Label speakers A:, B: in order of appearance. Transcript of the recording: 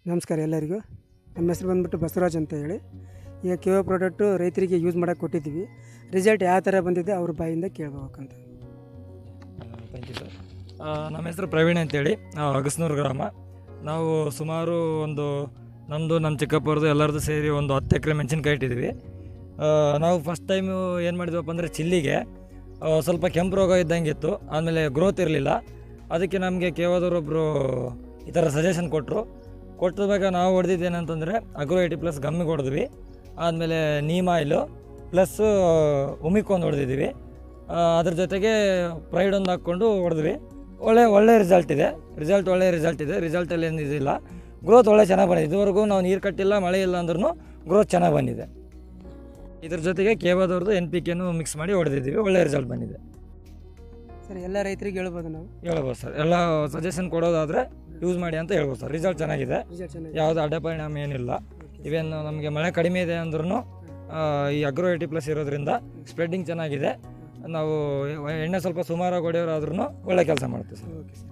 A: ನಮಸ್ಕಾರ ಎಲ್ಲರಿಗೂ. ನಮ್ಮ ಹೆಸರು ಬಂದುಬಿಟ್ಟು ಬಸವರಾಜ್ ಅಂತ ಹೇಳಿ. ಈಗ ಕೆಒ ಪ್ರಾಡಕ್ಟು ರೈತರಿಗೆ ಯೂಸ್ ಮಾಡೋಕ್ಕೆ ಕೊಟ್ಟಿದ್ದೀವಿ. ರಿಸಲ್ಟ್ ಯಾವ ಥರ ಬಂದಿದೆ ಅವ್ರ ಬಾಯಿಂದ ಕೇಳ್ಬೇಕಂತ.
B: Thank you sir. ನಮ್ಮ ಹೆಸರು ಪ್ರವೀಣ್ ಅಂತೇಳಿ, ಅಗಸ್ನೂರು ಗ್ರಾಮ. ನಾವು ಸುಮಾರು ನಮ್ಮದು ನಮ್ಮ ಚಿಕ್ಕಪ್ಪರದು ಎಲ್ಲರದ್ದು ಸೇರಿ 10 ಎಕರೆ ಮೆಣಸಿನ್ಕಾಯಿ ಇಟ್ಟಿದ್ದೀವಿ. ನಾವು ಫಸ್ಟ್ ಟೈಮು ಏನು ಮಾಡಿದ್ವಪ್ಪ ಅಂದರೆ ಚಿಲ್ಲಿಗೆ ಸ್ವಲ್ಪ ಕೆಂಪು ರೋಗ ಇದ್ದಂಗಿತ್ತು. ಆಮೇಲೆ ಗ್ರೋತ್ ಇರಲಿಲ್ಲ. ಅದಕ್ಕೆ ನಮಗೆ ಕೆಒದವರೊಬ್ಬರು ಈ ಥರ ಸಜೆಷನ್ ಕೊಟ್ಟದಾಗ ನಾವು ಹೊಡೆದಿದ್ದೇನಂತಂದರೆ ಅಗ್ರೋ 80+ ಗಮ್ಮಿಗೆ ಹೊಡೆದ್ವಿ. ಆದಮೇಲೆ ನೀಮ್ ಆಯಿಲು ಪ್ಲಸ್ ಉಮಿಕೊಂದು ಹೊಡೆದಿದ್ದೀವಿ. ಅದ್ರ ಜೊತೆಗೆ ಪ್ರೈಡ್ ಒಂದು ಹಾಕ್ಕೊಂಡು ಹೊಡೆದ್ವಿ. ಒಳ್ಳೆ ರಿಸಲ್ಟ್ ಇದೆ. ರಿಸಲ್ಟಲ್ಲಿ ಏನಿದಿಲ್ಲ, ಗ್ರೋತ್ ಒಳ್ಳೆ ಚೆನ್ನಾಗಿ ಬಂದಿದೆ. ಇದುವರೆಗೂ ನಾವು ನೀರು ಕಟ್ಟಿಲ್ಲ, ಮಳೆ ಇಲ್ಲ ಅಂದ್ರೂ ಗ್ರೋತ್ ಚೆನ್ನಾಗಿ ಬಂದಿದೆ. ಇದ್ರ ಜೊತೆಗೆ ಕೆಒದವ್ರದ್ದು NPKನೂ ಮಿಕ್ಸ್ ಮಾಡಿ ಹೊಡೆದಿದ್ದೀವಿ. ಒಳ್ಳೆ ರಿಸಲ್ಟ್ ಬಂದಿದೆ
A: ಸರ್. ಎಲ್ಲ ರೈತರಿಗೆ ಹೇಳ್ಬೋದು
B: ಸರ್. ಎಲ್ಲ ಸಜೆಷನ್ ಕೊಡೋದಾದರೆ ಯೂಸ್ ಮಾಡಿ ಅಂತ ಹೇಳ್ಬೋದು ಸರ್. ರಿಸಲ್ಟ್ ಚೆನ್ನಾಗಿದೆ, ಯಾವುದು ಅಡ್ಡ ಪರಿಣಾಮ ಏನಿಲ್ಲ. ಇವೇನು ನಮಗೆ ಮಳೆ ಕಡಿಮೆ ಇದೆ ಅಂದ್ರೂ ಈ ಅಗ್ರೋ 80+ ಇರೋದ್ರಿಂದ ಸ್ಪ್ರೆಡ್ಡಿಂಗ್ ಚೆನ್ನಾಗಿದೆ. ನಾವು ಎಣ್ಣೆ ಸ್ವಲ್ಪ ಸುಮಾರಾಗಿ ಹೊಡೆಯೋರಾದ್ರೂ ಒಳ್ಳೆ ಕೆಲಸ ಮಾಡ್ತೀವಿ ಸರ್.
A: Okay sir.